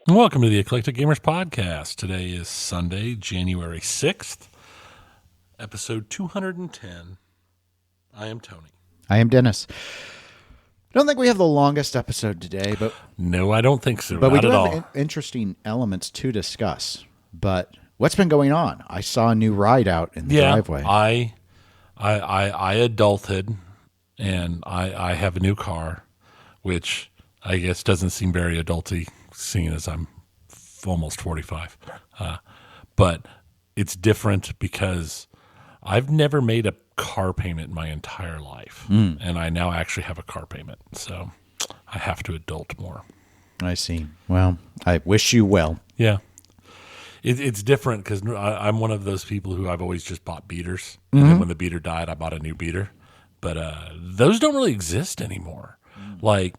Welcome to the Eclectic Gamers Podcast. Today is Sunday, January 6th, episode 210. I am Tony. I am Dennis. I don't think we have the longest episode today, but no, I don't think so. But we do have have interesting elements to discuss. But what's been going on? I saw a new ride out in the driveway. I adulted, and I have a new car, which I guess doesn't seem very adulty, seeing as I'm almost 45. But it's different because I've never made a car payment in my entire life, and I now actually have a car payment, so I have to adult more. I see. Well, I wish you well. Yeah. It's different because I'm one of those people who I've always just bought beaters, and then when the beater died, I bought a new beater. But those don't really exist anymore. Like,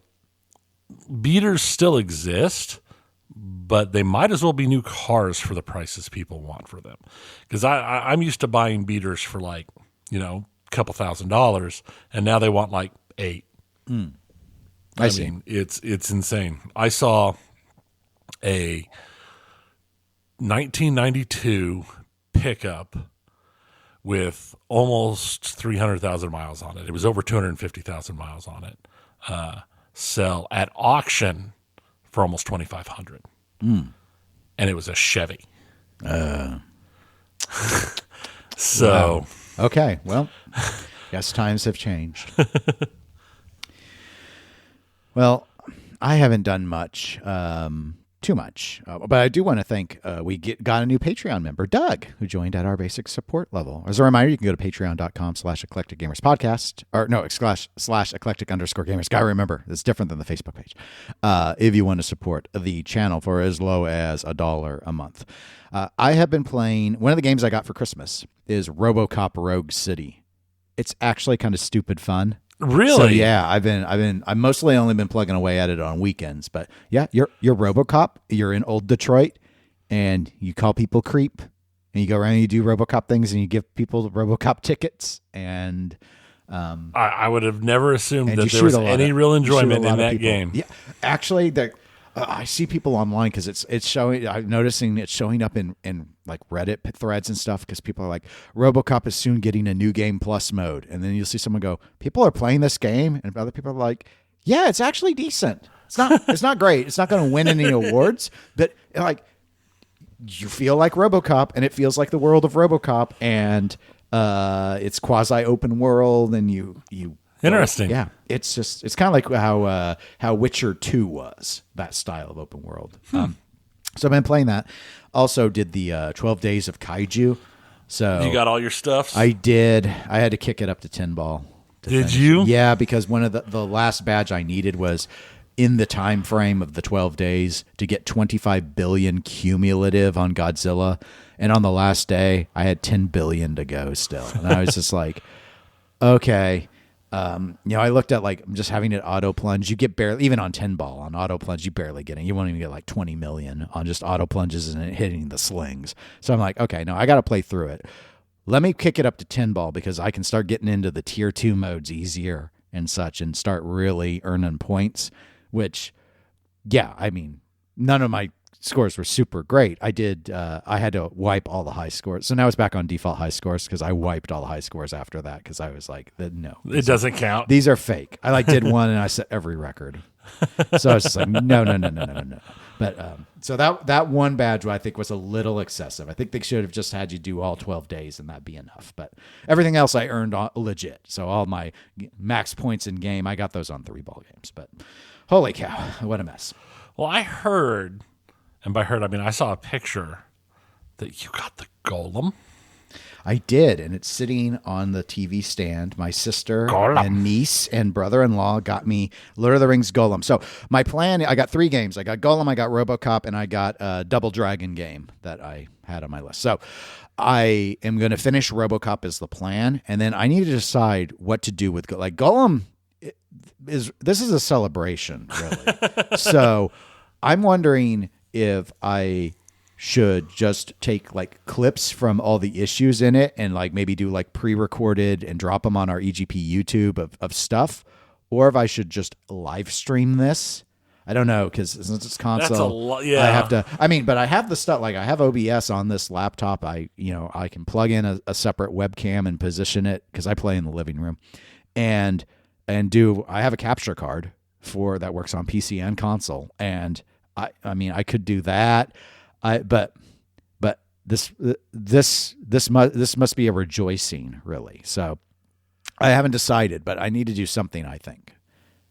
beaters still exist, but they might as well be new cars for the prices people want for them. Because I'm used to buying beaters for like, a couple $1,000s, and now they want like $8,000. I mean, it's insane. I saw a 1992 pickup with almost 300,000 miles on it. It was over 250,000 miles on it. Sell at auction for almost $2,500, and it was a Chevy. So, wow. Okay, well, guess times have changed. Well, I haven't done much, too much, but I do want to thank, we got a new Patreon member, Doug, who joined at our basic support level. As a reminder, you can go to patreon.com/eclecticgamerspodcast, or no, /eclectic_gamers. Gotta remember, it's different than the Facebook page. If you want to support the channel for as low as $1 a month. I have been playing, one of the games I got for Christmas is RoboCop Rogue City. It's actually kind of stupid fun. Really? So yeah, I've mostly only been plugging away at it on weekends, but yeah, you're RoboCop. You're in old Detroit, and you call people creep, and you go around and you do RoboCop things, and you give people RoboCop tickets, and I would have never assumed that there was any real enjoyment in that game. Yeah, actually, I see people online because it's showing. I'm noticing it's showing up in like Reddit threads and stuff because people are like, RoboCop is soon getting a new game plus mode, and then you'll see someone go, people are playing this game, and other people are like, yeah, it's actually decent. It's not great. It's not going to win any awards, but like you feel like RoboCop, and it feels like the world of RoboCop, and it's quasi open world, and you. Interesting. Yeah, it's kind of like how Witcher 2 was, that style of open world. So I've been playing that. Also did the 12 Days of Kaiju. So you got all your stuff? I did. I had to kick it up to 10 ball. Did you? Yeah, because one of the last badge I needed was in the time frame of the 12 days to get 25 billion cumulative on Godzilla. And on the last day, I had 10 billion to go still. And I was just like, okay. I looked at like just having it auto plunge. You get barely, even on 10 ball on auto plunge, you barely get it. You won't even get like 20 million on just auto plunges and it hitting the slings. So I'm like, okay, no, I got to play through it. Let me kick it up to 10 ball because I can start getting into the tier 2 modes easier and such and start really earning points, which, yeah, I mean, none of my scores were super great. I had to wipe all the high scores. So now it's back on default high scores because I wiped all the high scores after that because I was like, no. It doesn't count. These are fake. I did one and I set every record. So I was just like, no. But so that one badge I think was a little excessive. I think they should have just had you do all 12 days and that'd be enough. But everything else I earned legit. So all my max points in game, I got those on 3-ball games. But holy cow, what a mess. Well, I heard... And by heard, I mean I saw a picture that you got the golem. I did, and it's sitting on the TV stand. My sister and niece and brother-in-law got me Lord of the Rings Golem. So my plan, I got 3 games. I got Golem, I got RoboCop, and I got a Double Dragon game that I had on my list. So I am going to finish RoboCop as the plan, and then I need to decide what to do with Golem. This is a celebration, really. So I'm wondering if I should just take like clips from all the issues in it and like maybe do like pre-recorded and drop them on our EGP YouTube of stuff, or if I should just live stream this I don't know, because since it's console, That's a lot. Yeah, I have to. I mean, but I have the stuff. Like I have OBS on this laptop. I can plug in a separate webcam and position it because I play in the living room, and I have a capture card for that works on PC and console, and I mean I could do that. But this must be a rejoicing, really. So I haven't decided, but I need to do something, I think.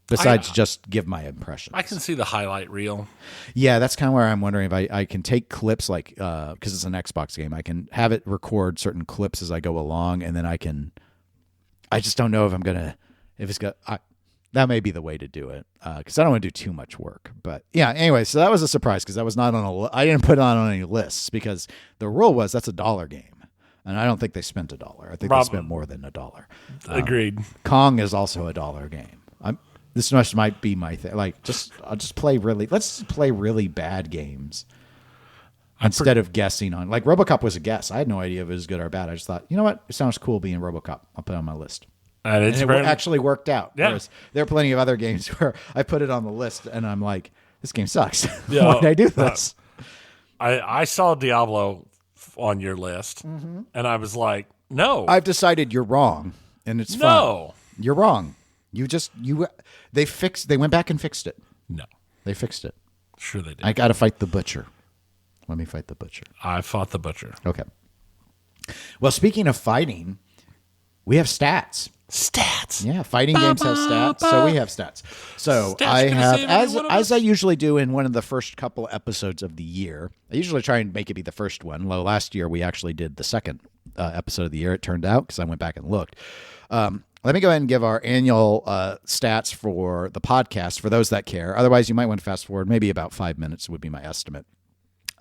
Besides just give my impressions. I can see the highlight reel. Yeah, that's kind of where I'm wondering if I can take clips, like, because it's an Xbox game, I can have it record certain clips as I go along, and then I just don't know if I'm going to, that may be the way to do it, because I don't want to do too much work. But yeah, anyway, so that was a surprise, because that was not I didn't put it on any lists, because the rule was that's $1 game. And I don't think they spent $1. I think they spent more than $1. Agreed. Kong is also $1 game. This might be my thing. Like, I'll just play let's play really bad games instead of guessing on. Like, RoboCop was a guess. I had no idea if it was good or bad. I just thought, you know what? It sounds cool being RoboCop. I'll put it on my list. And it actually worked out. Yeah. Whereas there are plenty of other games where I put it on the list and I'm like, this game sucks. Yeah, why did I do this? I saw Diablo on your list, and I was like, no. I've decided you're wrong, and it's fun. You're wrong. They went back and fixed it. No. They fixed it. Sure they did. I got to fight the butcher. Let me fight the butcher. I fought the butcher. Okay. Well, speaking of fighting, we have stats. Stats. Yeah, fighting games have stats, so we have stats. So Stats I have, as I us. usually do in one of the first couple episodes of the year, I usually try and make it be the first one. Well, last year we actually did the second episode of the year, it turned out, because I went back and looked. Let me go ahead and give our annual stats for the podcast for those that care. Otherwise, you might want to fast forward. Maybe about 5 minutes would be my estimate.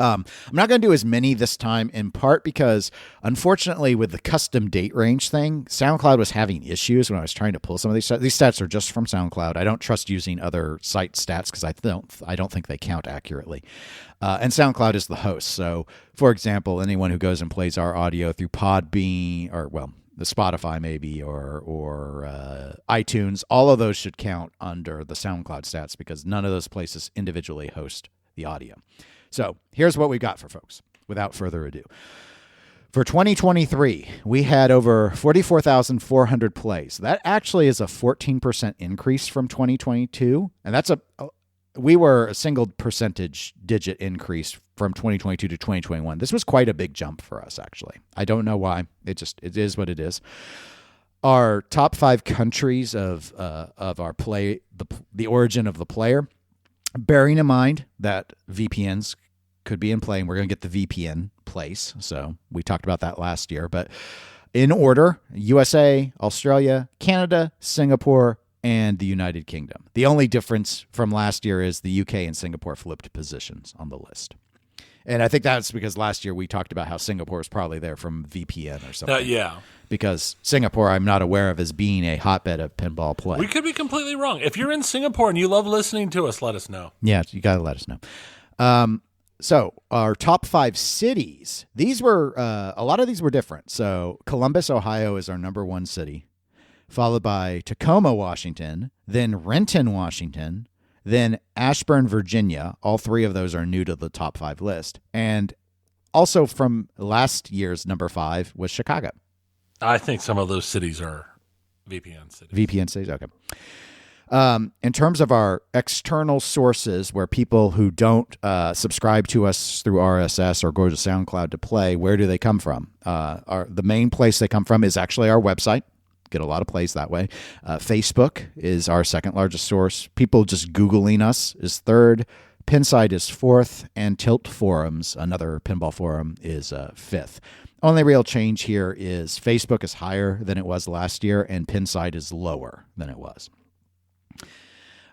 I'm not going to do as many this time, in part because, unfortunately, with the custom date range thing, SoundCloud was having issues when I was trying to pull some of these stats. These stats are just from SoundCloud. I don't trust using other site stats because I don't think they count accurately. And SoundCloud is the host. So, for example, anyone who goes and plays our audio through Podbean or, well, the Spotify maybe or iTunes, all of those should count under the SoundCloud stats because none of those places individually host the audio. So here's what we got for folks, without further ado. For 2023, we had over 44,400 plays. That actually is a 14% increase from 2022. And we were a single percentage digit increase from 2022 to 2021. This was quite a big jump for us, actually. I don't know why. It is what it is. Our top 5 countries of our play, the origin of the player, bearing in mind that VPNs could be in play, and we're going to get the VPN place. So we talked about that last year. But in order, USA, Australia, Canada, Singapore, and the United Kingdom. The only difference from last year is the UK and Singapore flipped positions on the list. And I think that's because last year we talked about how Singapore is probably there from VPN or something. Yeah. Because Singapore, I'm not aware of as being a hotbed of pinball play. We could be completely wrong. If you're in Singapore and you love listening to us, let us know. Yeah, you got to let us know. So our top 5 cities, these were, a lot of these were different. So Columbus, Ohio is our number 1 city, followed by Tacoma, Washington, then Renton, Washington, then Ashburn, Virginia. All 3 of those are new to the top 5 list. And also from last year's number 5 was Chicago. I think some of those cities are VPN cities. VPN cities, okay. In terms of our external sources, where people who don't subscribe to us through RSS or go to SoundCloud to play, where do they come from? The main place they come from is actually our website. Get a lot of plays that way. Facebook is our second largest source. People just Googling us is third. Pinside is fourth. And Tilt Forums, another pinball forum, is fifth. Only real change here is Facebook is higher than it was last year, and Pinside is lower than it was.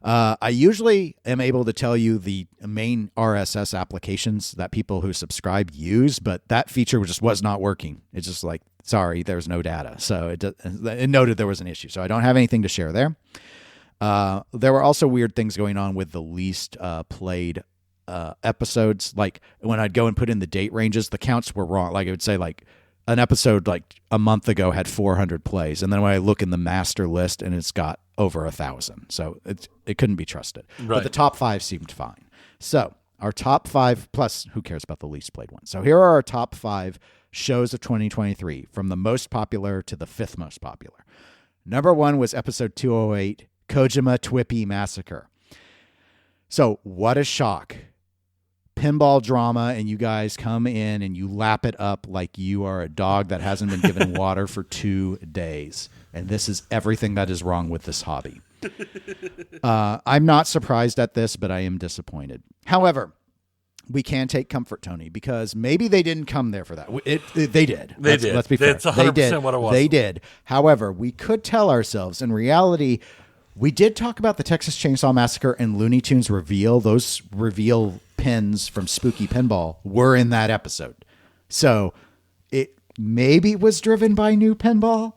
I usually am able to tell you the main RSS applications that people who subscribe use, but that feature just was not working. It's just like, sorry, there's no data. So it noted there was an issue. So I don't have anything to share there. There were also weird things going on with the least played episodes. Like when I'd go and put in the date ranges, the counts were wrong. Like it would say like an episode like a month ago had 400 plays, and then when I look in the master list, and it's got over 1,000. So it couldn't be trusted. Right. But the top 5 seemed fine. So our top 5, plus who cares about the least played one? So here are our top 5 shows of 2023, from the most popular to the 5th most popular. Number 1 was episode 208, Kojima Twippy Massacre. So what a shock. Pinball drama, and you guys come in and you lap it up like you are a dog that hasn't been given water for 2 days. And this is everything that is wrong with this hobby. I'm not surprised at this, but I am disappointed. However, we can take comfort, Tony, because maybe they didn't come there for that. They did. Let's be fair. That's 100% what it was. They did. However, we could tell ourselves, in reality, we did talk about the Texas Chainsaw Massacre and Looney Tunes reveal. Those reveal pins from Spooky Pinball were in that episode. So it maybe was driven by new pinball.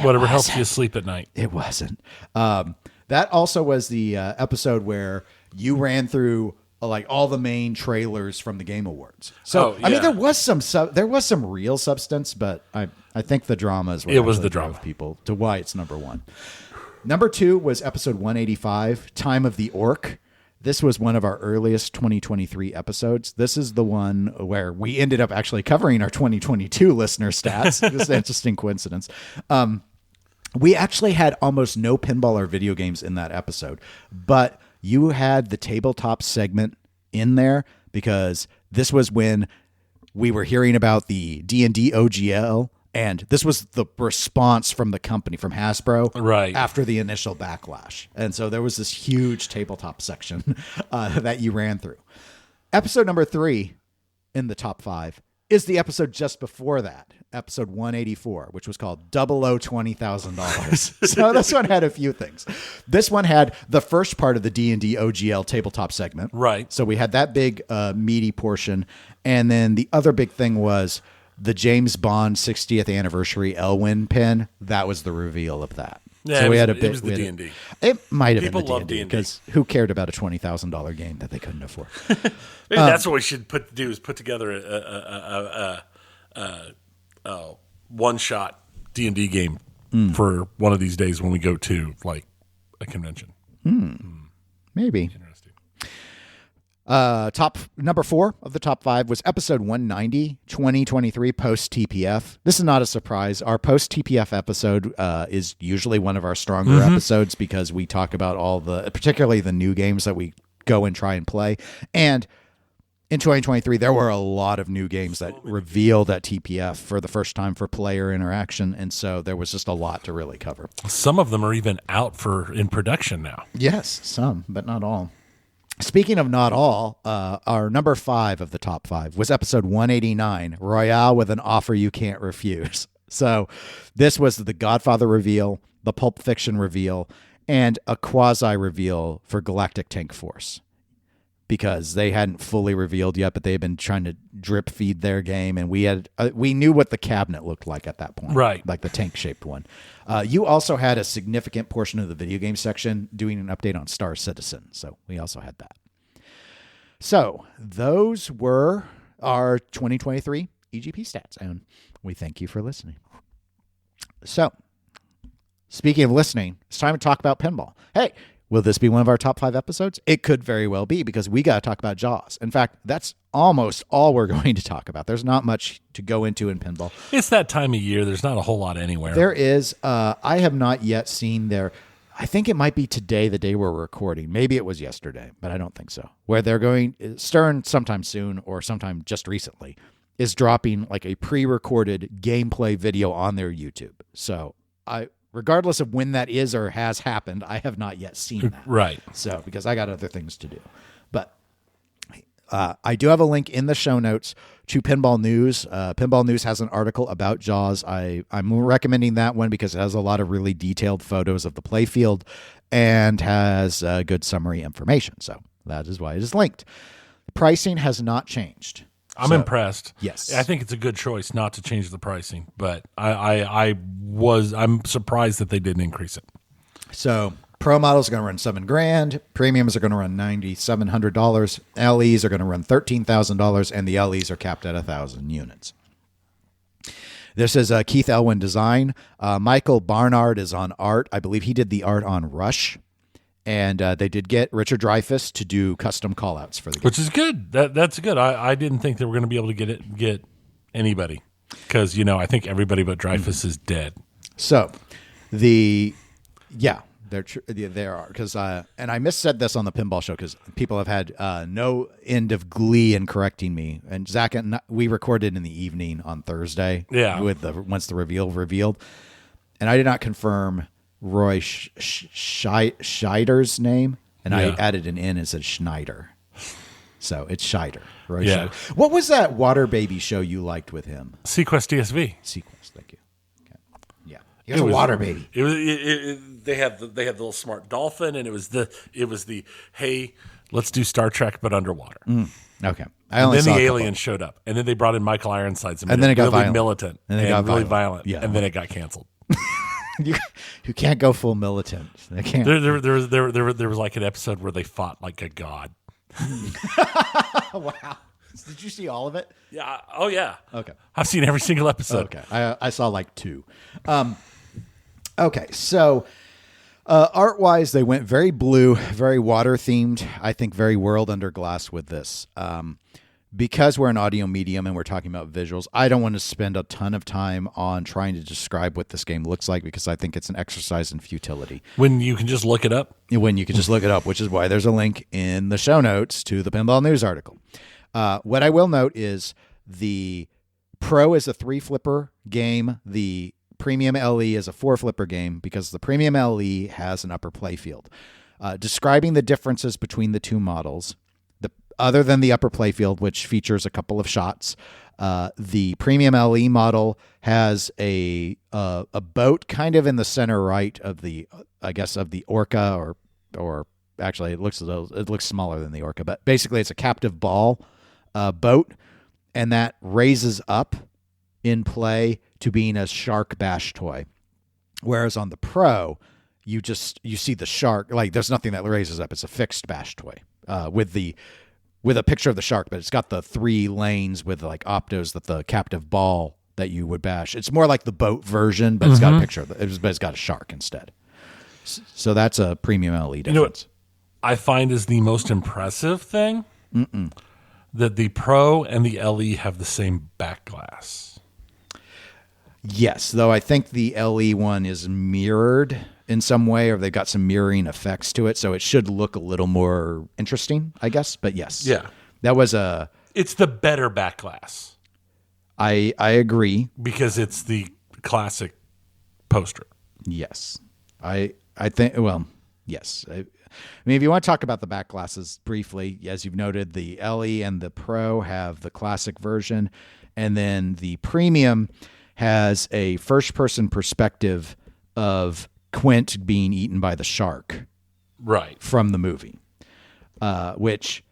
Whatever helps you sleep at night. It wasn't. That also was the episode where you ran through like all the main trailers from the Game Awards. So I mean, there was some real substance, but I think the drama is what it was the drama of people to why it's number 1. Number 2 was episode 185, Time of the Orc. This was one of our earliest 2023 episodes. This is the one where we ended up actually covering our 2022 listener stats. This is an interesting coincidence. We actually had almost no pinball or video games in that episode, but you had the tabletop segment in there because this was when we were hearing about the D&D OGL. And this was the response from the company, from Hasbro, right after the initial backlash. And so there was this huge tabletop section that you ran through. Episode number 3 in the top 5 is the episode just before that, episode 184, which was called $20,000. So this one had a few things. This one had the first part of the D&D OGL tabletop segment. Right. So we had that big meaty portion. And then the other big thing was the James Bond 60th anniversary Elwyn pin. That was the reveal of that. Yeah, so it was the D&D. It might have People been the love D&D because who cared about a $20,000 game that they couldn't afford? Maybe that's what we should do is put together a one-shot D&D game for one of these days when we go to like a convention. Maybe. Interesting. Top number 4 of the top 5 was episode 190, 2023 post TPF. This is not a surprise. Our post TPF episode is usually one of our stronger episodes because we talk about particularly the new games that we go and try and play. And in 2023, there were a lot of new games that revealed at TPF for the first time for player interaction. And so there was just a lot to really cover. Some of them are even out in production now. Yes, some, but not all. Speaking of not all, our number 5 of the top 5 was episode 189, Royale with an Offer You Can't Refuse. So this was the Godfather reveal, the Pulp Fiction reveal, and a quasi-reveal for Galactic Tank Force. Because they hadn't fully revealed yet, but they had been trying to drip feed their game, and we knew what the cabinet looked like at that point, right? Like the tank-shaped one. You also had a significant portion of the video game section doing an update on Star Citizen, so we also had that. So those were our 2023 EGP stats, and we thank you for listening. So, speaking of listening, it's time to talk about pinball. Hey. Will this be one of our top 5 episodes? It could very well be because we got to talk about Jaws. In fact, that's almost all we're going to talk about. There's not much to go into in pinball. It's that time of year. There's not a whole lot anywhere. There is. I have not yet seen I think it might be today, the day we're recording. Maybe it was yesterday, but I don't think so. Where they're going, Stern sometime soon or sometime just recently is dropping like a pre-recorded gameplay video on their YouTube. So regardless of when that is or has happened, I have not yet seen that. Right. So, because I got other things to do. But I do have a link in the show notes to Pinball News. Pinball News has an article about Jaws. I'm recommending that one because it has a lot of really detailed photos of the playfield and has good summary information. So, that is why it is linked. The pricing has not changed. I'm impressed. Yes. I think it's a good choice not to change the pricing, but I'm surprised that they didn't increase it. So pro models are going to run $7,000, premiums are going to run $9,700, LEs are going to run $13,000, and the LEs are capped at 1,000 units. This is Keith Elwin design. Michael Barnard is on art. I believe he did the art on Rush. And they did get Richard Dreyfuss to do custom callouts for the game. Which is good. That's good. I didn't think they were going to be able to get anybody. Because, I think everybody but Dreyfuss is dead. So, they are. Because, and I missaid this on the pinball show because people have had no end of glee in correcting me. And Zach and we recorded in the evening on Thursday. Yeah. Once the reveal revealed. And I did not confirm Roy Scheider's name, and I added an N and said Schneider. So it's Scheider. Roy Scheider. What was that Water Baby show you liked with him? Sequest DSV. Sequest, thank you. Okay. Yeah, he was a Water Baby. They had the little smart dolphin, and it was the hey, let's do Star Trek but underwater. Okay. And then the aliens showed up, and then they brought in Michael Ironsides, and then it got really violent. militant, and then it got really violent. violent, and then it got canceled. You can't go full militant. They can't. There was like an episode where they fought like a god. Wow. Did you see all of it? Yeah. Oh yeah. Okay. I've seen every single episode. Okay. I saw like 2. Okay. So art wise, they went very blue, very water themed. I think very World Under Glass with this. Because we're an audio medium and we're talking about visuals, I don't want to spend a ton of time on trying to describe what this game looks like because I think it's an exercise in futility. When you can just look it up? When you can just look it up, which is why there's a link in the show notes to the Pinball News article. What I will note is the Pro is a 3-flipper game. The Premium LE is a 4-flipper game because the Premium LE has an upper playfield. Describing the differences between the two models, other than the upper playfield, which features a couple of shots, the Premium LE model has a boat kind of in the center right of the Orca, or actually it looks smaller than the Orca, but basically it's a captive ball boat, and that raises up in play to being a shark bash toy. Whereas on the Pro, you see the shark, like there's nothing that raises up. It's a fixed bash toy with a picture of the shark, but it's got the 3 lanes with like optos that the captive ball that you would bash. It's more like the boat version, but it's got a picture of but it's got a shark instead. So that's a Premium LE difference. You know what I find is the most impressive thing? That the Pro and the LE have the same back glass. Yes, though I think the LE one is mirrored in some way, or they've got some mirroring effects to it, so it should look a little more interesting, I guess. But yes, that was it's the better back glass. I agree because it's the classic poster. Yes, I think. Well, yes. I mean, if you want to talk about the back glasses briefly, as you've noted, the LE and the Pro have the classic version, and then the Premium has a first-person perspective of Quint being eaten by the shark, right, from the movie, which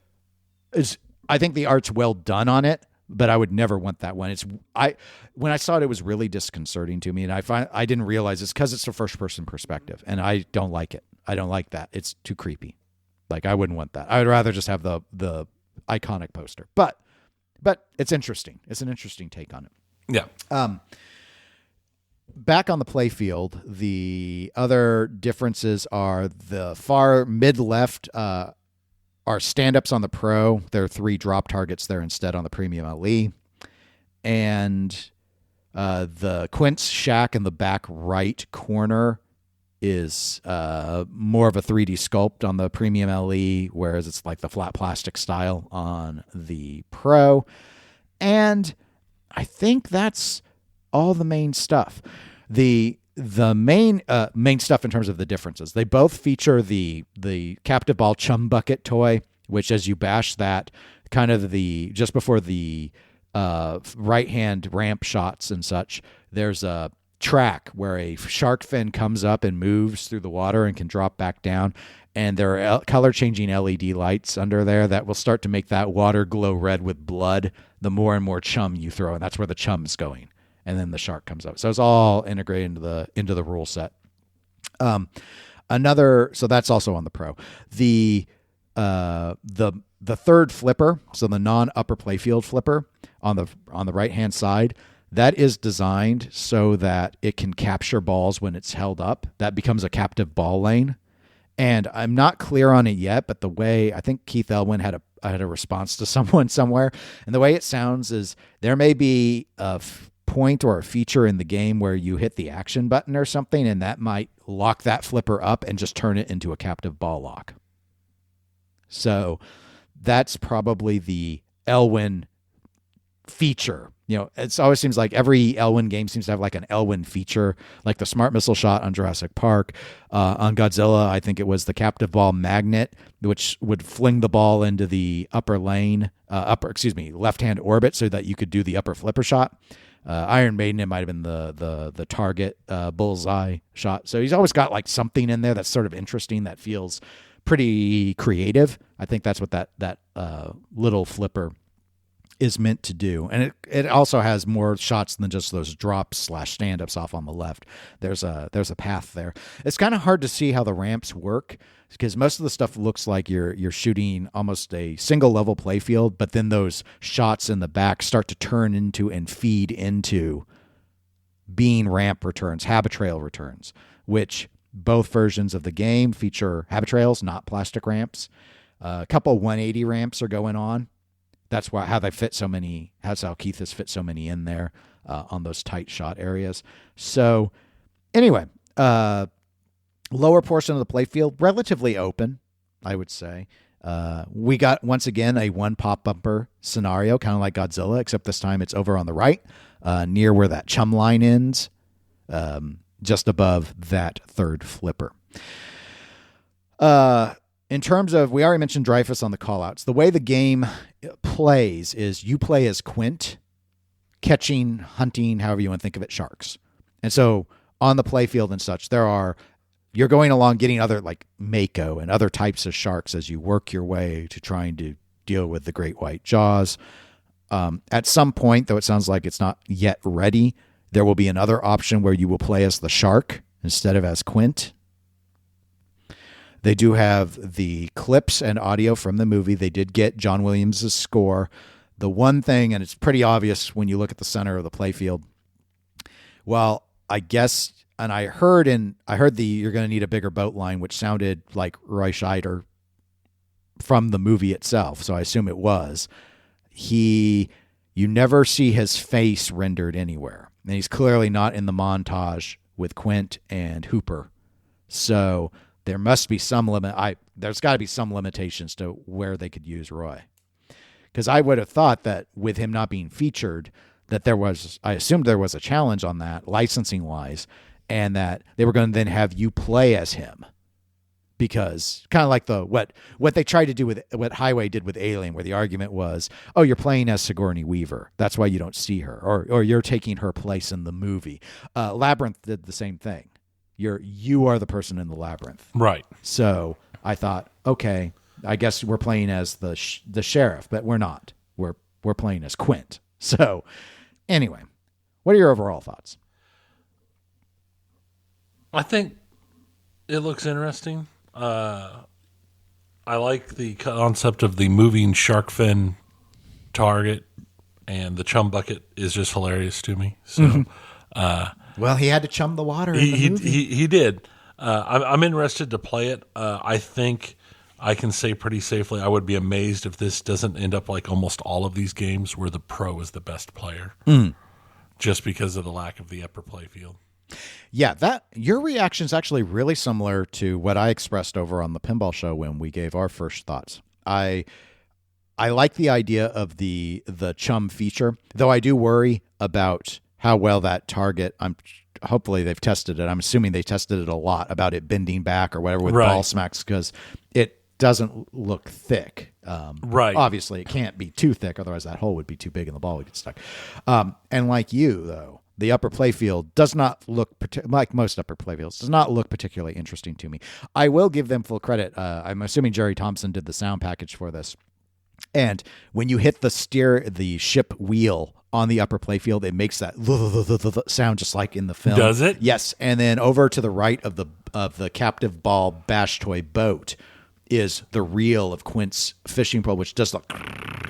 is, I think the art's well done on it, but I would never want that one. When I saw it, it was really disconcerting to me, and I didn't realize it's because it's a first-person perspective, and I don't like it. I don't like that. It's too creepy. Like, I wouldn't want that. I would rather just have the iconic poster. But it's interesting. It's an interesting take on it. Yeah. Back on the playfield, the other differences are the far mid-left are stand-ups on the Pro. There are 3 drop targets there instead on the Premium LE. And the Quint's shack in the back right corner is more of a 3D sculpt on the Premium LE, whereas it's like the flat plastic style on the Pro. And I think that's all the main stuff. The main stuff in terms of the differences, they both feature the captive ball chum bucket toy, which as you bash that, kind of just before the right hand ramp shots and such, there's a track where a shark fin comes up and moves through the water and can drop back down, and there are color changing LED lights under there that will start to make that water glow red with blood the more and more chum you throw, and that's where the chum's going, and then the shark comes up. So it's all integrated into the rule set. So that's also on the Pro. The third flipper, so the non upper playfield flipper on the right hand side, that is designed so that it can capture balls when it's held up. That becomes a captive ball lane. And I'm not clear on it yet, but the way I think Keith Elwin had a response to someone somewhere, and the way it sounds is there may be a point or a feature in the game where you hit the action button or something, and that might lock that flipper up and just turn it into a captive ball lock. So that's probably the Elwin feature. It always seems like every Elwin game seems to have like an Elwin feature, like the smart missile shot on Jurassic Park. On Godzilla, I think it was the captive ball magnet, which would fling the ball into the left-hand orbit so that you could do the upper flipper shot. Iron Maiden, it might have been the target bullseye shot. So he's always got like something in there that's sort of interesting that feels pretty creative. I think that's what that little flipper is meant to do. And it also has more shots than just those drops / stand-ups off on the left. There's a path there. It's kind of hard to see how the ramps work because most of the stuff looks like you're shooting almost a single level playfield, but then those shots in the back start to turn into and feed into being ramp returns, habitrail returns, which both versions of the game feature habitrails, not plastic ramps. A couple 180 ramps are going on. That's how they fit so many. That's how Keith has fit so many in there on those tight shot areas. So anyway, lower portion of the playfield, relatively open, I would say. We got, once again, a one pop bumper scenario, kind of like Godzilla, except this time it's over on the right, near where that chum line ends, just above that third flipper. In terms of, we already mentioned Dreyfus on the callouts. The way the game plays is you play as Quint, catching, hunting, however you want to think of it, sharks. And so on the playfield and such, you're going along getting other like mako and other types of sharks as you work your way to trying to deal with the great white jaws. At some point, though it sounds like it's not yet ready, there will be another option where you will play as the shark instead of as Quint. They do have the clips and audio from the movie. They did get John Williams' score. The one thing, and it's pretty obvious when you look at the center of the playfield, well, I guess, and I heard you're going to need a bigger boat line, which sounded like Roy Scheider from the movie itself. So I assume it was. You never see his face rendered anywhere. And he's clearly not in the montage with Quint and Hooper. So there must be there's got to be some limitations to where they could use Roy. Because I would have thought that with him not being featured, that I assumed there was a challenge on that, licensing-wise, and that they were going to then have you play as him. Because kind of like what they tried to do with what Highway did with Alien, where the argument was, oh, you're playing as Sigourney Weaver. That's why you don't see her. Or you're taking her place in the movie. Labyrinth did the same thing. You are the person in the labyrinth. Right. So I thought, okay, I guess we're playing as the sheriff, but we're not. We're playing as Quint. So anyway, what are your overall thoughts? I think it looks interesting. I like the concept of the moving shark fin target, and the chum bucket is just hilarious to me. So, well, he had to chum the water. He did. I'm interested to play it. I think I can say pretty safely I would be amazed if this doesn't end up like almost all of these games where the pro is the best player, just because of the lack of the upper play field. Yeah, your reaction is actually really similar to what I expressed over on the Pinball Show when we gave our first thoughts. I like the idea of the chum feature, though I do worry about how well that target. Hopefully they've tested it. I'm assuming they tested it a lot about it bending back or whatever with ball smacks, because it doesn't look thick. Right. Obviously, it can't be too thick, otherwise that hole would be too big and the ball would get stuck. And like you, though, the upper playfield does not look, like most upper playfields, does not look particularly interesting to me. I will give them full credit. I'm assuming Jerry Thompson did the sound package for this. And when you hit the ship wheel on the upper playfield, it makes that sound just like in the film. Does it? Yes. And then over to the right of the captive ball bash toy boat is the reel of Quint's fishing pole, which does look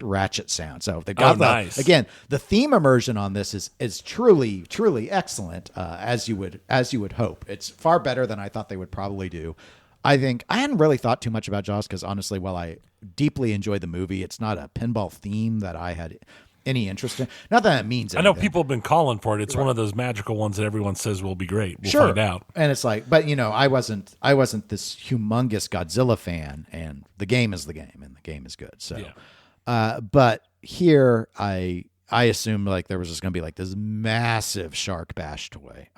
ratchet sound. So they've got nice. Again, the theme immersion on this is truly excellent, as you would hope. It's far better than I thought they would probably do. I think I hadn't really thought too much about Jaws because honestly, while I deeply enjoyed the movie, it's not a pinball theme that I had any interest in. Not that it means anything. I know people have been calling for it. It's one of those magical ones that everyone says will be great. We'll sure. find out. And it's like, but I wasn't this humongous Godzilla fan, and the game is the game, and the game is good. So, but here I assumed like there was just going to be like this massive shark bash toy.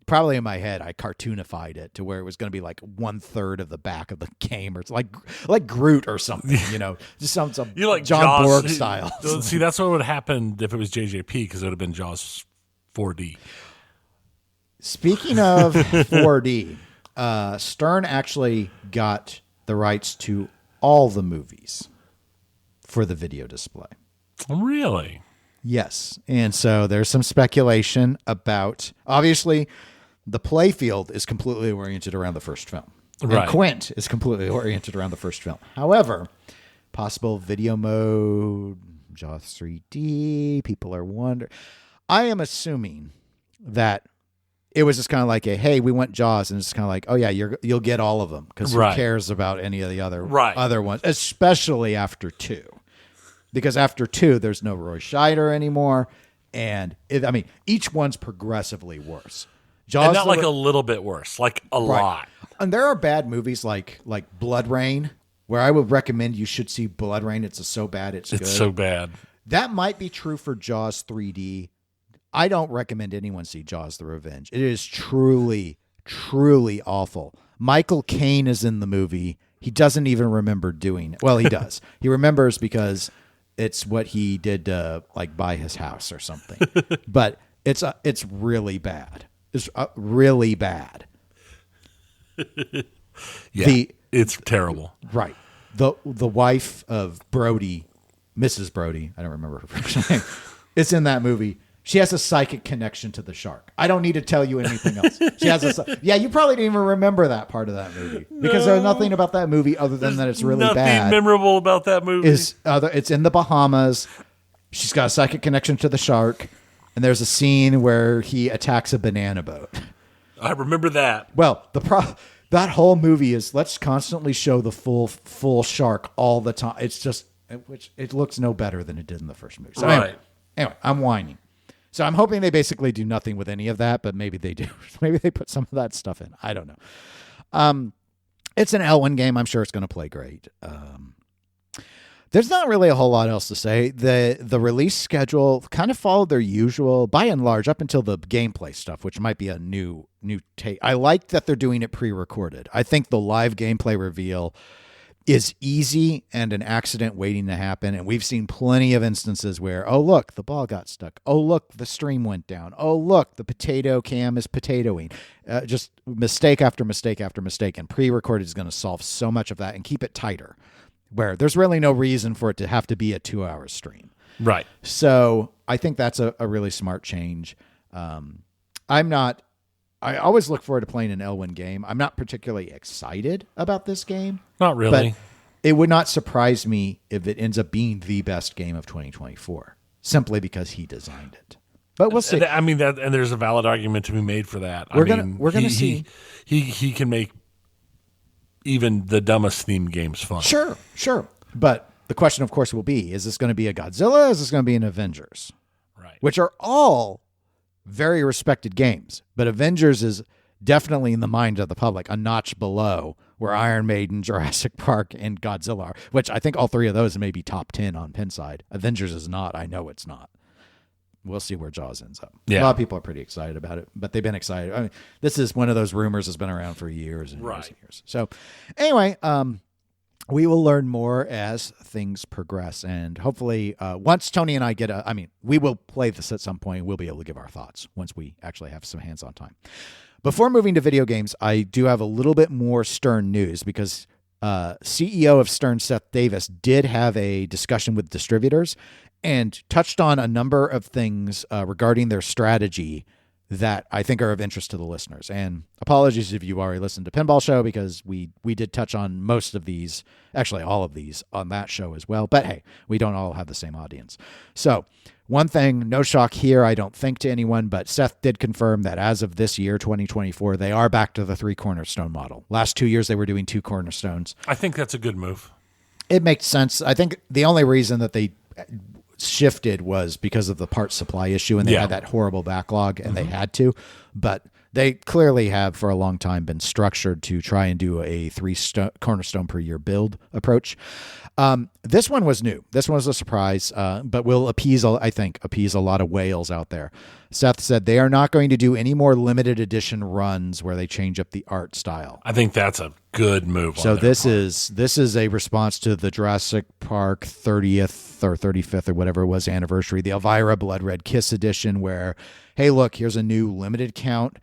Probably in my head, I cartoonified it to where it was going to be like 1/3 of the back of the game, or it's like Groot or something, just some you like John Jaws, Borg style. See, that's what would have happened if it was JJP, because it would have been Jaws 4D. Speaking of 4D, Stern actually got the rights to all the movies for the video display. Really? Yes, and so there's some speculation about, obviously, the playfield is completely oriented around the first film. Right. And Quint is completely oriented around the first film. However, possible video mode, Jaws 3D, people are wondering. I am assuming that it was just kind of like hey, we want Jaws, and it's kind of like, oh yeah, you'll get all of them, because who cares about any of the other ones, especially after 2. Because after 2, there's no Roy Scheider anymore, and each one's progressively worse. Jaws, and not like a little bit worse, like a lot. And there are bad movies like Blood Rain, where I would recommend you should see Blood Rain. It's so bad, it's good. It's so bad. That might be true for Jaws 3D. I don't recommend anyone see Jaws: The Revenge. It is truly, truly awful. Michael Caine is in the movie. He doesn't even remember doing it. Well, he does. He remembers because it's what he did to buy his house or something. But it's really bad. It's really bad. Yeah, it's terrible. Right. The wife of Brody, Mrs. Brody, I don't remember her first name, is in that movie. She has a psychic connection to the shark. I don't need to tell you anything else. She has you probably didn't even remember that part of that movie because there's nothing about that movie other than that it's really bad. Nothing memorable about that movie. It's in the Bahamas. She's got a psychic connection to the shark, and there's a scene where he attacks a banana boat. I remember that. Well, that whole movie is let's constantly show the full shark all the time. It's just it looks no better than it did in the first movie. So anyway, I'm whining. So I'm hoping they basically do nothing with any of that, but maybe they do. Maybe they put some of that stuff in. I don't know. It's an Elwyn game. I'm sure it's going to play great. There's not really a whole lot else to say. The release schedule kind of followed their usual, by and large, up until the gameplay stuff, which might be a new take. I like that they're doing it pre-recorded. I think the live gameplay reveal is easy and an accident waiting to happen. And we've seen plenty of instances where, oh, look, the ball got stuck. Oh, look, the stream went down. Oh, look, the potato cam is potatoing. Just mistake after mistake after mistake. And pre-recorded is going to solve so much of that and keep it tighter, where there's really no reason for it to have to be a 2-hour stream. Right. So I think that's a really smart change. I always look forward to playing an Elwyn game. I'm not particularly excited about this game. Not really. But it would not surprise me if it ends up being the best game of 2024, simply because he designed it. But we'll see. I mean, and there's a valid argument to be made for that. We're gonna see. He can make even the dumbest themed games fun. Sure. But the question, of course, will be: is this going to be a Godzilla? Is this going to be an Avengers? Right. Which are all very respected games, but Avengers is definitely in the mind of the public a notch below where Iron Maiden, Jurassic Park, and Godzilla are, which I think all 3 of those may be top 10 on Pinside. Avengers is not. I know it's not. We'll see where Jaws ends up. Yeah. A lot of people are pretty excited about it, but they've been excited. I mean, this is one of those rumors that's been around for years and years and years. So anyway, we will learn more as things progress. And hopefully, once Tony and I we will play this at some point. We'll be able to give our thoughts once we actually have some hands-on time. Before moving to video games, I do have a little bit more Stern news because CEO of Stern, Seth Davis, did have a discussion with distributors and touched on a number of things regarding their strategy that I think are of interest to the listeners. And apologies if you already listened to Pinball Show, because we did touch on most of these, actually all of these, on that show as well. But hey, we don't all have the same audience. So one thing, no shock here, I don't think, to anyone, but Seth did confirm that as of this year, 2024, they are back to the 3 cornerstone model. Last 2 years, they were doing 2 cornerstones. I think that's a good move. It makes sense. I think the only reason that they shifted was because of the part supply issue, and they had that horrible backlog, and they had to. But they clearly have for a long time been structured to try and do a 3 cornerstone per year build approach. This one was new. This one was a surprise, but will appease a lot of whales out there. Seth said they are not going to do any more limited edition runs where they change up the art style. I think that's a good move. So this is a response to the Jurassic Park 30th or 35th or whatever it was anniversary, the Elvira Blood Red Kiss edition, where, hey, look, here's a new limited count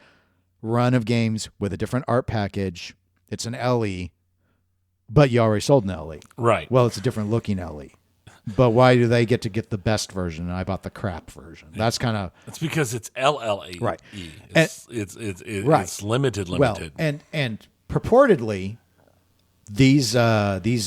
run of games with a different art package. It's an LE, but you already sold an LE. Right. Well, it's a different looking LE. But why do they get to get the best version and I bought the crap version? That's kind of... It's because it's LLE. Right. It's limited. Well, and purportedly, these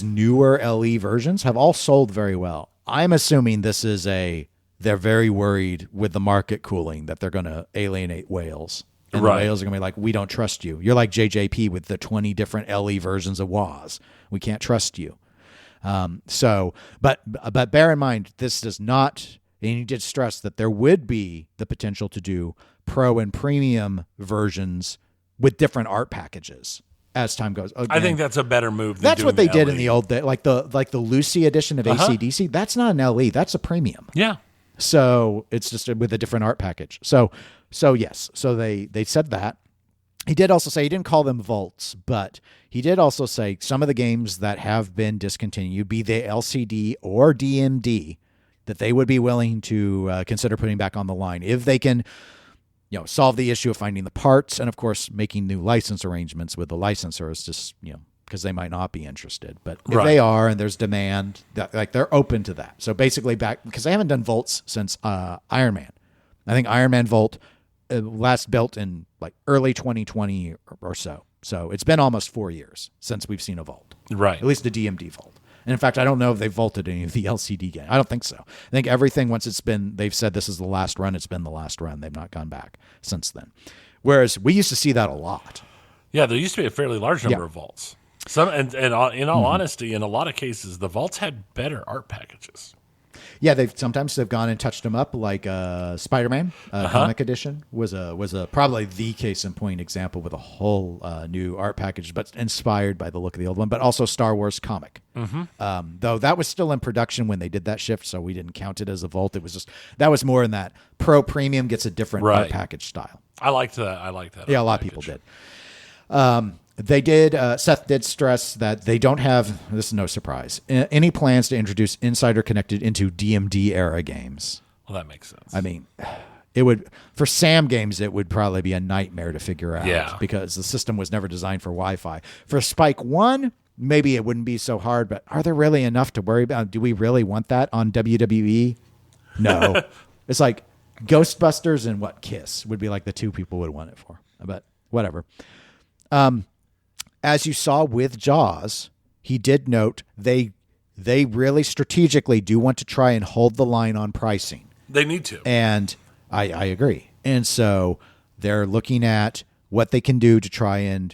newer LE versions have all sold very well. I'm assuming this is they're very worried with the market cooling that they're going to alienate whales. And the whales are going to be like, we don't trust you. You're like JJP with the 20 different LE versions of WAS. We can't trust you. But bear in mind, this does not, and you did stress that there would be the potential to do pro and premium versions with different art packages as time goes. Again, I think that's a better move than that's what they did LE. in the old day, like the Lucy edition of AC/DC. That's not an LE, that's a premium. Yeah. So it's just with a different art package. So yes. So they said that. He did also say, he didn't call them vaults, but he did also say some of the games that have been discontinued, be they LCD or DMD, that they would be willing to consider putting back on the line if they can, solve the issue of finding the parts, and of course making new license arrangements with the licensors, just because they might not be interested. But if they are and there's demand, they're open to that. So basically back, because they haven't done vaults since Iron Man. I think Iron Man Vault last built in like early 2020 or so. So it's been almost 4 years since we've seen a vault. Right. At least a DMD vault. And in fact, I don't know if they've vaulted any of the LCD games. I don't think so. I think everything, once they've said this is the last run, it's been the last run. They've not gone back since then. Whereas we used to see that a lot. Yeah, there used to be a fairly large number of vaults. And in all honesty, in a lot of cases, the vaults had better art packages. Yeah, they've gone and touched them up, like Spider-Man comic edition was probably the case in point example with a whole new art package, but inspired by the look of the old one. But also Star Wars comic, though that was still in production when they did that shift, so we didn't count it as a vault. It was that was more in that pro premium gets a different art package style. I liked that. Yeah, a lot of people did. They did. Seth did stress that they don't have, this is no surprise, any plans to introduce Insider connected into DMD era games. Well, that makes sense. I mean, it would, for SAM games, it would probably be a nightmare to figure out because the system was never designed for Wi-Fi. For Spike 1, maybe it wouldn't be so hard, but are there really enough to worry about? Do we really want that on WWE? No. It's like Ghostbusters and Kiss would be like the two people would want it for, but whatever. As you saw with Jaws, he did note they really strategically do want to try and hold the line on pricing. They need to. And I agree. And so they're looking at what they can do to try and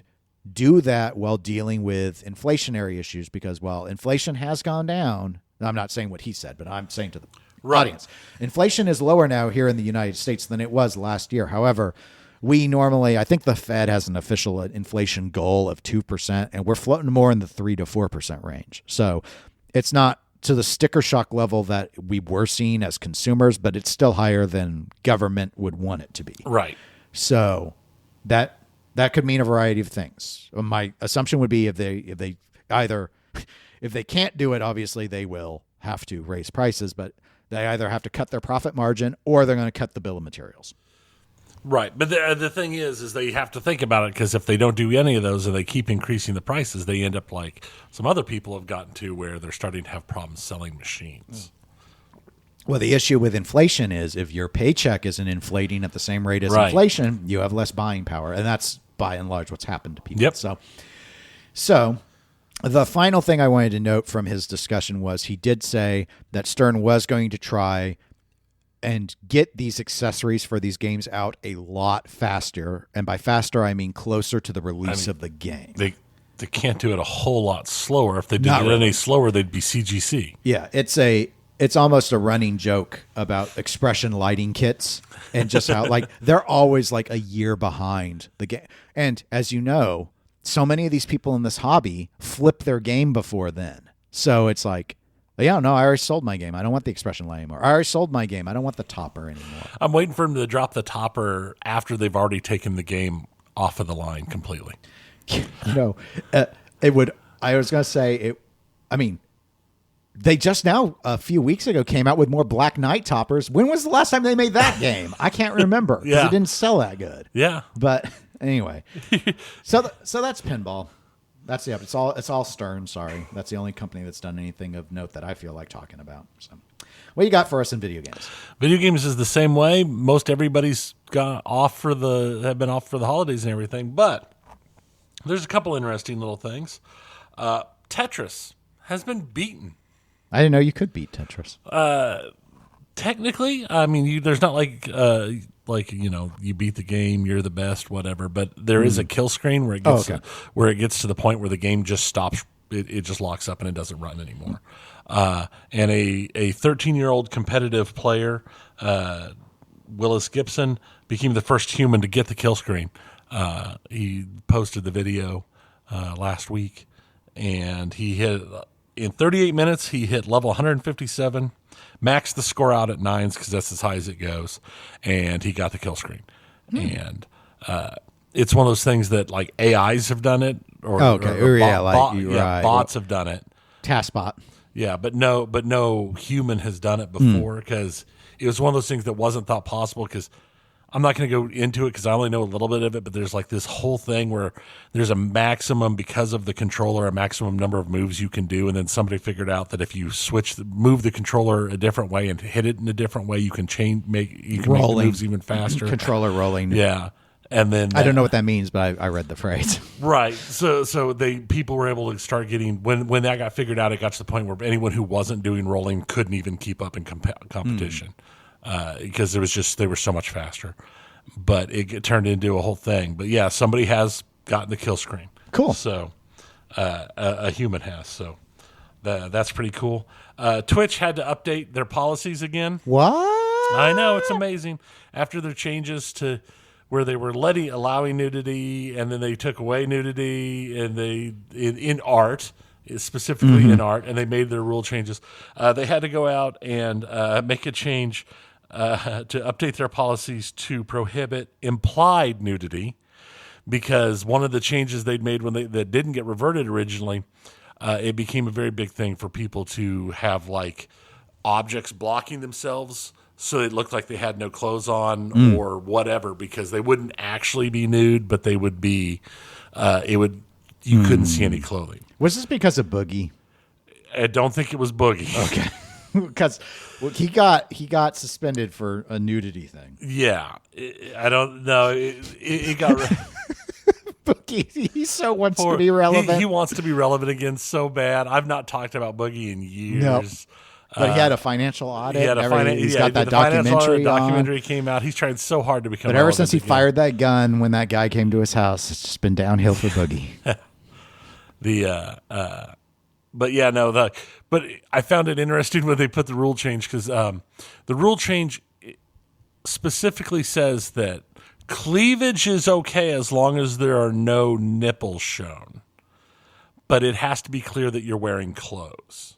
do that while dealing with inflationary issues because, while inflation has gone down, I'm not saying what he said, but I'm saying to the audience, inflation is lower now here in the United States than it was last year. However, I think the Fed has an official inflation goal of 2%, and we're floating more in the 3 to 4% range. So it's not to the sticker shock level that we were seeing as consumers, but it's still higher than government would want it to be. Right. So that could mean a variety of things. My assumption would be if they can't do it, obviously they will have to raise prices, but they either have to cut their profit margin or they're going to cut the bill of materials. Right. But the thing is they have to think about it, because if they don't do any of those and they keep increasing the prices, they end up like some other people have gotten to, where they're starting to have problems selling machines. Well, the issue with inflation is if your paycheck isn't inflating at the same rate as Right. inflation, you have less buying power. And that's by and large what's happened to people. Yep. So the final thing I wanted to note from his discussion was he did say that Stern was going to try and get these accessories for these games out a lot faster. And by faster, I mean closer to the release of the game. They can't do it a whole lot slower. If they did Not it really. any slower, they'd be CGC. Yeah, it's almost a running joke about expression lighting kits and just how like they're always like a year behind the game. And as you know, so many of these people in this hobby flip their game before then. So it's like, yeah, no, I already sold my game. I don't want the expression light anymore. I already sold my game. I don't want the topper anymore. I'm waiting for them to drop the topper after they've already taken the game off of the line completely. No, it would. I was going to say it. I mean, they just now a few weeks ago came out with more Black Knight toppers. When was the last time they made that game? I can't remember because Yeah. it didn't sell that good. Yeah. But anyway, so that's pinball. That's It's all Stern. Sorry, that's the only company that's done anything of note that I feel like talking about. So, what you got for us in video games? Video games is the same way. Most everybody's have been off for the holidays and everything, but there's a couple interesting little things. Tetris has been beaten. I didn't know you could beat Tetris. Technically, I mean, there's not like you beat the game, you're the best, whatever. But there is a kill screen where it gets to the point where the game just stops. It just locks up and it doesn't run anymore. And a 13-year-old competitive player, Willis Gibson, became the first human to get the kill screen. He posted the video last week, and he hit in 38 minutes. He hit level 157. Maxed the score out at 9s because that's as high as it goes, and he got the kill screen. And it's one of those things that like AIs have done it, or bots have done it. TaskBot. Yeah, but no human has done it before because it was one of those things that wasn't thought possible. Because I'm not going to go into it because I only know a little bit of it, but there's like this whole thing where there's a maximum, because of the controller, a maximum number of moves you can do, and then somebody figured out that if you move the controller a different way and hit it in a different way, you can make the moves even faster. Controller rolling. Yeah. And then I don't know what that means, but I read the phrase. Right. So people were able to start getting, when that got figured out, it got to the point where anyone who wasn't doing rolling couldn't even keep up in competition. Because they were so much faster, but it turned into a whole thing. But yeah, somebody has gotten the kill screen. Cool. So a human has. So that's pretty cool. Twitch had to update their policies again. What? I know, it's amazing. After their changes to where they were allowing nudity, and then they took away nudity, and in art. Specifically in art, and they made their rule changes. They had to go out and make a change to update their policies to prohibit implied nudity, because one of the changes they'd made that didn't get reverted originally, it became a very big thing for people to have like objects blocking themselves so it looked like they had no clothes on or whatever, because they wouldn't actually be nude, but they would be. You couldn't see any clothing. Was this because of Boogie? I don't think it was Boogie. Okay. Because he got suspended for a nudity thing. Yeah. I don't know. It got... Boogie, he so wants to be relevant. He wants to be relevant again so bad. I've not talked about Boogie in years. No. But he had a financial audit. He had he's got that documentary. Documentary came out. He's tried so hard to become. But ever since he fired that gun when that guy came to his house, it's just been downhill for Boogie. But yeah, no. But I found it interesting when they put the rule change, because the rule change specifically says that cleavage is okay as long as there are no nipples shown, but it has to be clear that you're wearing clothes.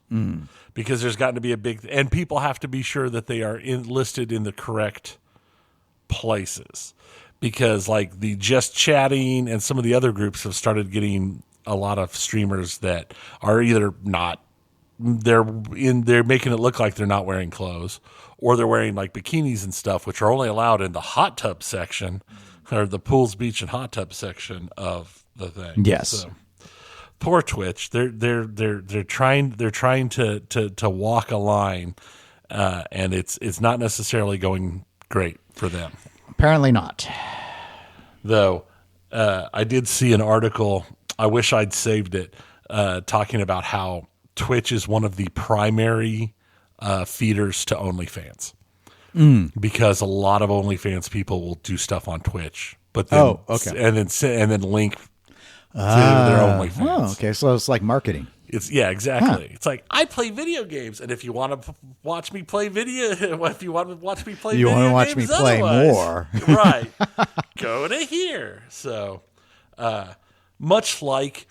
Because there's gotten to be and people have to be sure that they are listed in the correct places, because like the Just Chatting and some of the other groups have started getting a lot of streamers that are either not, they're making it look like they're not wearing clothes, or they're wearing like bikinis and stuff, which are only allowed in the hot tub section, or the pools, beach, and hot tub section of the thing. Yes. So, poor Twitch. They're trying to walk a line, and it's not necessarily going great for them. Apparently not. Though I did see an article, I wish I'd saved it, talking about how Twitch is one of the primary feeders to OnlyFans. Because a lot of OnlyFans people will do stuff on Twitch, but then and then link to their OnlyFans. Oh, okay. So it's like marketing. Exactly. It's like, I play video games, and if you want to watch me play video, if you want to watch me play, you video want to watch games me play more, right? Go to here. So, much like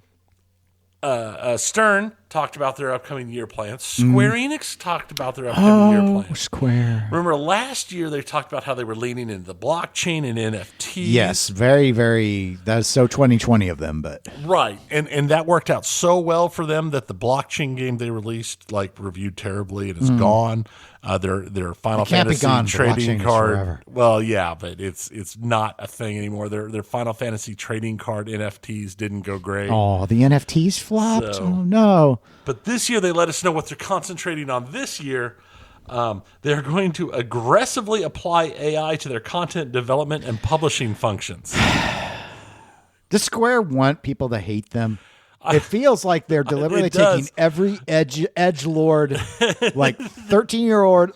Stern talked about their upcoming year plans, Square Enix talked about their upcoming year plans. Square. Remember last year they talked about how they were leaning into the blockchain and NFTs. Yes, very, very. That's so 2020 of them, but right, and that worked out so well for them that the blockchain game they released reviewed terribly and is gone. Their Final Fantasy trading card. Well, yeah, but it's not a thing anymore. Their Final Fantasy trading card NFTs didn't go great. Oh, the NFTs flopped. Oh no! But this year they let us know what they're concentrating on. This year, they're going to aggressively apply AI to their content development and publishing functions. Does Square want people to hate them? It feels like they're deliberately taking every edgelord, like 13-year-old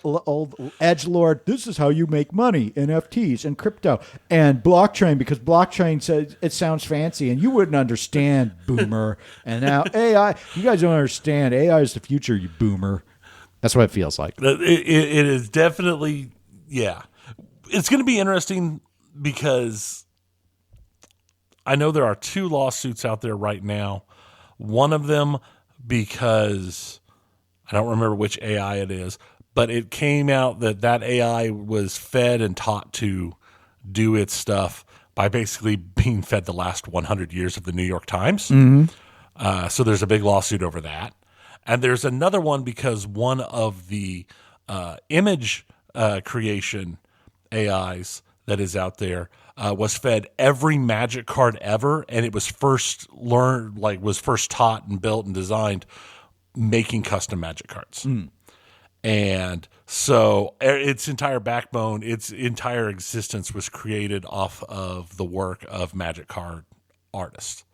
edgelord. This is how you make money: NFTs and crypto and blockchain, because blockchain says it sounds fancy and you wouldn't understand, boomer. And now AI, you guys don't understand. AI is the future, you boomer. That's what it feels like. It is definitely, yeah. It's going to be interesting because I know there are 2 lawsuits out there right now. One of them, because I don't remember which AI it is, but it came out that AI was fed and taught to do its stuff by basically being fed the last 100 years of the New York Times. So there's a big lawsuit over that. And there's another one because one of the image creation AIs that is out there was fed every Magic card ever, and it was first taught and built and designed making custom Magic cards. And so its entire backbone, its entire existence was created off of the work of Magic card artists.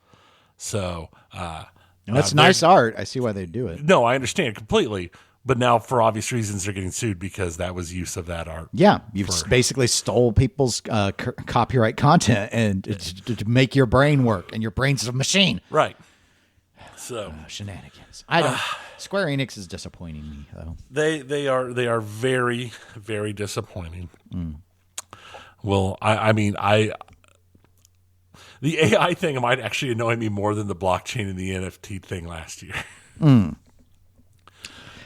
So that's nice art. I see why they do it. No, I understand completely. But now, for obvious reasons, they're getting sued because that was use of that art. Yeah, you've basically stole people's copyright content and to make your brain work, and your brain's a machine. Right. So shenanigans. Square Enix is disappointing me, though. They are very, very disappointing. Well, I mean, the AI thing might actually annoy me more than the blockchain and the NFT thing last year.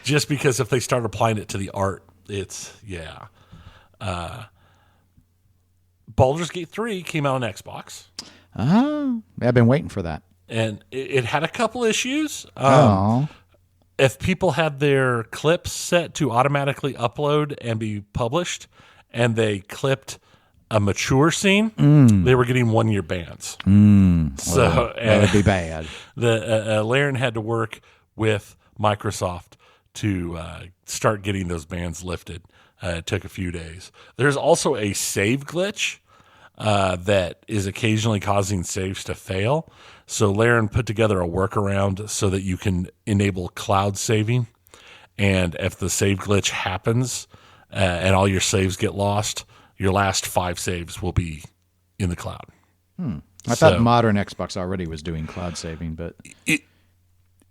Just because if they start applying it to the art, it's, yeah. Baldur's Gate 3 came out on Xbox. Oh, I've been waiting for that. And it had a couple issues. If people had their clips set to automatically upload and be published, and they clipped a mature scene, they were getting 1-year bans. So that would be bad. Laren had to work with Microsoft to start getting those bans lifted. It took a few days. There's also a save glitch that is occasionally causing saves to fail. So Laren put together a workaround so that you can enable cloud saving. And if the save glitch happens and all your saves get lost, your last 5 saves will be in the cloud. I thought modern Xbox already was doing cloud saving, but it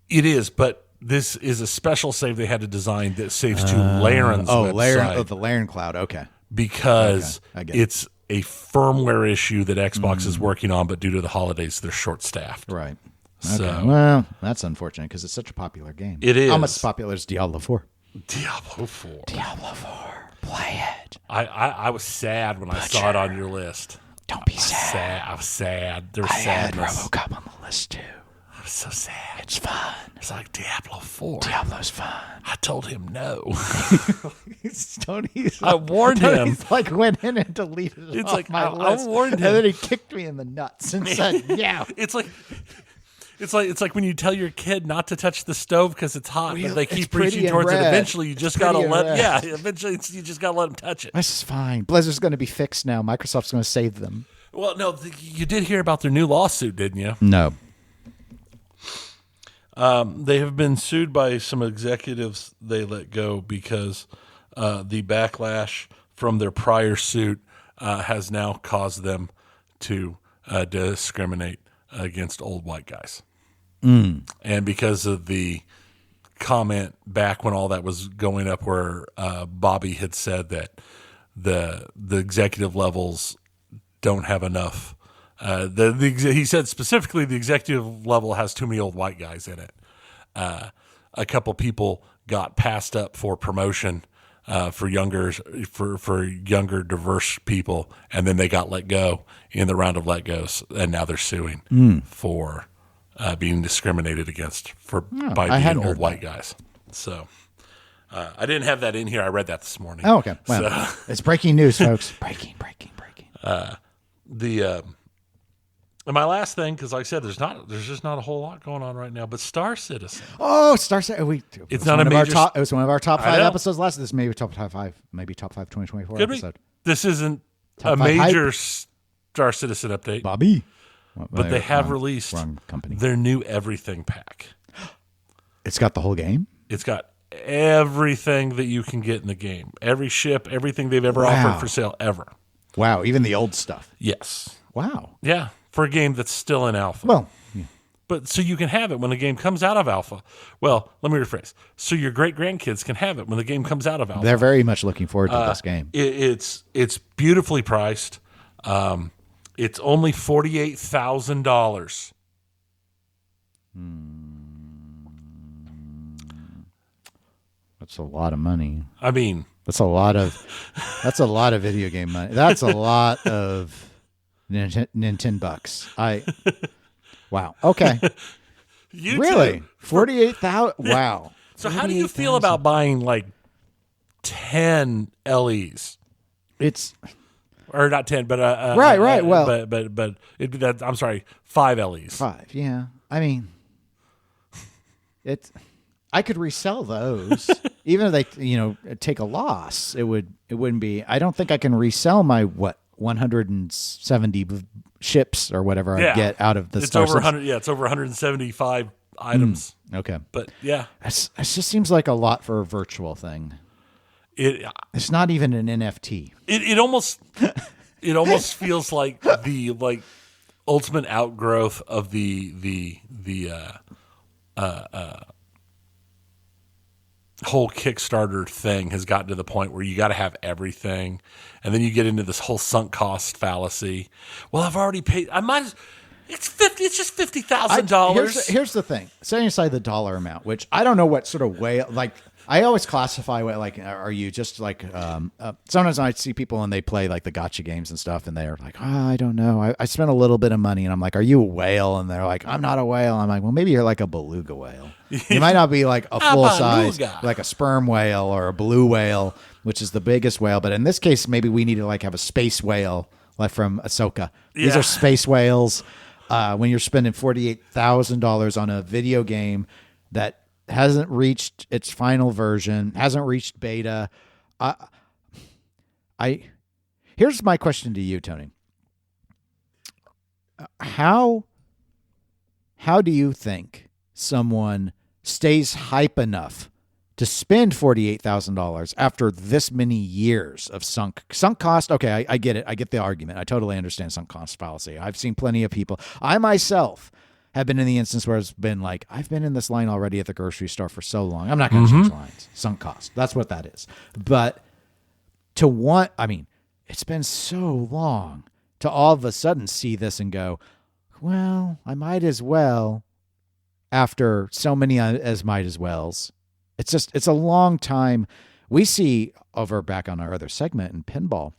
is, but this is a special save they had to design that saves to Laren's website. The Laren cloud, okay. Because it's a firmware issue that Xbox is working on, but due to the holidays, they're short-staffed. Right. Okay. So, well, that's unfortunate because it's such a popular game. It is. Almost as popular as Diablo 4. Diablo 4. Diablo 4. Play it. I was sad when I saw it on your list. Don't be sad. I was sad. There was sadness. I had sadness. RoboCop on the list, too. I was so sad. It's fun. It's like Diablo 4. Diablo's fun. I told him no. Tony's I warned him. He's like went in and deleted it off my list. I warned him. And then he kicked me in the nuts and said, yeah. It's like It's like when you tell your kid not to touch the stove because it's hot, but they keep pretty reaching and towards it. red. Eventually, you just gotta eventually you just gotta let them touch it. This is fine. Blizzard's going to be fixed now. Microsoft's going to save them. Well, no, you did hear about their new lawsuit, didn't you? No. They have been sued by some executives they let go because the backlash from their prior suit has now caused them to discriminate against old white guys. And because of the comment back when all that was going up where Bobby had said that the executive levels don't have enough. He said specifically the executive level has too many old white guys in it. A couple people got passed up for promotion for younger diverse people, and then they got let go in the round of let goes, and now they're suing for being discriminated against by being old white guys. So I didn't have that in here. I read that this morning. Oh, okay. Well, it's breaking news, folks. Breaking. And my last thing, because like I said, there's just not a whole lot going on right now. But Star Citizen. Oh, Star Citizen. It's not a major. It was one of our top 5 episodes last. This may be top 5, maybe top 5 2024 episode. This isn't a major Star Citizen update, Bobby. But they have released their new everything pack. It's got the whole game? It's got everything that you can get in the game. Every ship, everything they've ever offered for sale, ever. Wow, even the old stuff. Yes. Wow. Yeah, for a game that's still in alpha. Well, yeah. But so you can have it when the game comes out of alpha. Well, let me rephrase. So your great-grandkids can have it when the game comes out of alpha. They're very much looking forward to this game. It's beautifully priced. It's only $48,000. That's a lot of money. I mean, that's a lot of video game money. That's a lot of Nintendo bucks. Wow. Okay. Really? 48,000. Wow. So how do you feel about buying like 10 LEs? Or not 10, but right. Well, but I'm sorry, 5 LEs. 5. Yeah. I mean, I could resell those, even if they take a loss. It wouldn't be. I don't think I can resell my 170 ships or whatever I get out of the. It's over 100. Yeah, it's over 175 items. Okay, but yeah, it just seems like a lot for a virtual thing. It's not even an NFT. It almost feels like the ultimate outgrowth of the whole Kickstarter thing has gotten to the point where you got to have everything, and then you get into this whole sunk cost fallacy. Well, I've already paid. I might as. It's just $50,000. Here's the thing. Setting aside the dollar amount, which I don't know what sort of way. Like I always classify are you just like? Sometimes I see people and they play like the gotcha games and stuff, and they're like, I don't know. I spent a little bit of money, and I'm like, are you a whale? And they're like, I'm not a whale. I'm like, well, maybe you're like a beluga whale. You might not be like a full size, like a sperm whale or a blue whale, which is the biggest whale. But in this case, maybe we need to like have a space whale, like from Ahsoka. These are space whales. When you're spending $48,000 on a video game that hasn't reached its final version, hasn't reached beta, here's my question to you, Tony. How do you think someone stays hype enough to spend $48,000 after this many years of sunk cost? Okay, I get it. I get the argument. I totally understand sunk cost fallacy. I've seen plenty of people. I myself have been in the instance where it's been like, I've been in this line already at the grocery store for so long. I'm not going to change lines. Sunk cost. That's what that is. But it's been so long to all of a sudden see this and go, well, I might as well, after so many as might as wells. It's a long time. We see over back on our other segment in pinball,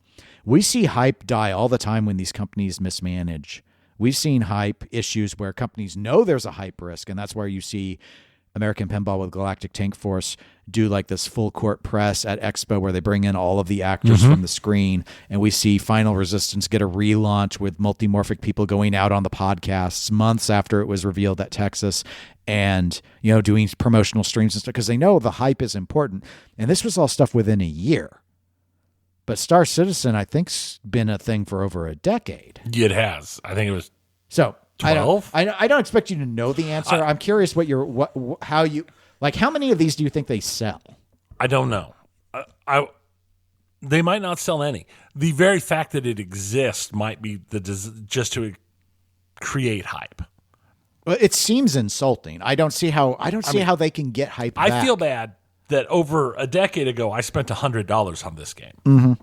we see hype die all the time when these companies mismanage. We've seen hype issues where companies know there's a hype risk, and that's where you see American Pinball with Galactic Tank Force do like this full court press at Expo where they bring in all of the actors from the screen, and we see Final Resistance get a relaunch with multimorphic people going out on the podcasts months after it was revealed at Texas, and doing promotional streams and stuff because they know the hype is important. And this was all stuff within a year. But Star Citizen, I think's been a thing for over a decade. It has. I think it was so 12. I don't expect you to know the answer. I'm curious how many of these do you think they sell? I don't know. They might not sell any. The very fact that it exists might be just to create hype. Well, it seems insulting. I don't see how they can get hype back. I feel bad that over a decade ago I spent $100 on this game,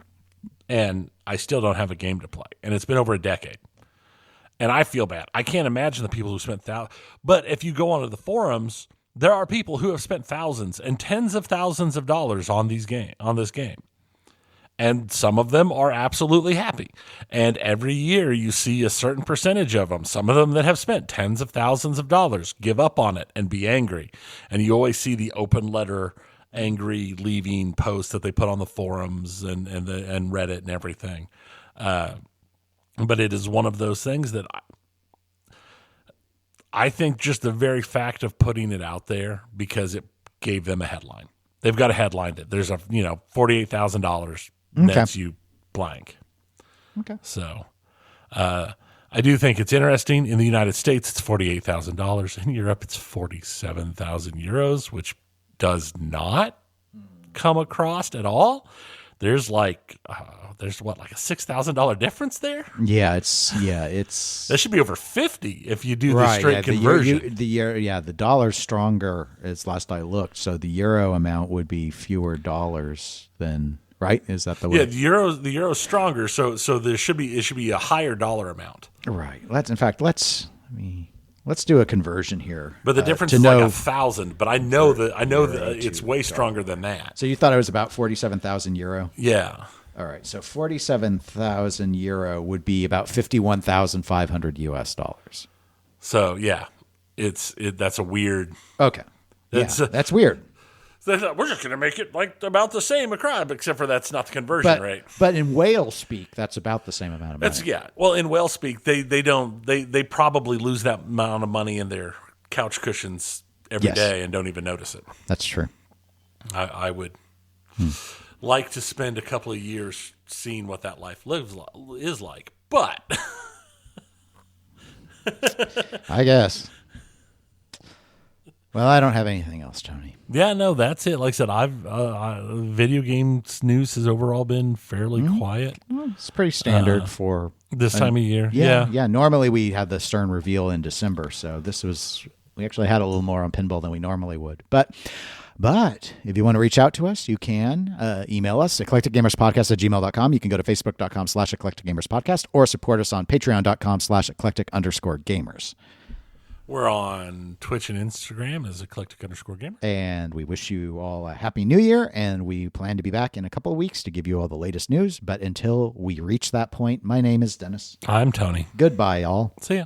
and I still don't have a game to play, and it's been over a decade. And I feel bad. I can't imagine the people who spent thousands. But if you go onto the forums, there are people who have spent thousands and tens of thousands of dollars on this game. And some of them are absolutely happy. And every year you see a certain percentage of them, some of them that have spent tens of thousands of dollars, give up on it and be angry. And you always see the open letter angry leaving posts that they put on the forums and Reddit and everything. But it is one of those things that I think just the very fact of putting it out there, because it gave them a headline. They've got a headline that there's a $48,000 nets you blank. Okay. So I do think it's interesting. In the United States, it's $48,000. In Europe, it's 47,000 euros, which does not come across at all. There's like a $6,000 difference there. Yeah, it's that should be over 50 if you do the straight conversion. The dollar's stronger as last I looked, so the euro amount would be fewer dollars than right. Is that the way? Yeah, the euro's stronger, so it should be a higher dollar amount. Right. Let's do a conversion here. But the difference is like 1,000. But I know that it's way stronger than that. So you thought it was about 47,000 euro? Yeah. All right. So 47,000 euro would be about 51,500 US dollars. So yeah, that's a weird. Okay. That's weird. We're just going to make it like about the same across, except for that's not the conversion rate. But in whale speak, that's about the same amount of money. Well, in whale speak, they probably lose that amount of money in their couch cushions every day and don't even notice it. That's true. I would like to spend a couple of years seeing what that life is like, but I guess. Well, I don't have anything else, Tony. Yeah, no, that's it. Like I said, video games news has overall been fairly quiet. Well, it's pretty standard for this time of year. Yeah. Normally we have the Stern reveal in December, so we actually had a little more on pinball than we normally would. But if you want to reach out to us, you can email us, eclecticgamerspodcast@gmail.com. You can go to facebook.com/eclecticgamerspodcast or support us on patreon.com/eclectic_gamers. We're on Twitch and Instagram as eclectic_gamer. And we wish you all a happy new year, and we plan to be back in a couple of weeks to give you all the latest news. But until we reach that point, my name is Dennis. I'm Tony. Goodbye, all. See ya.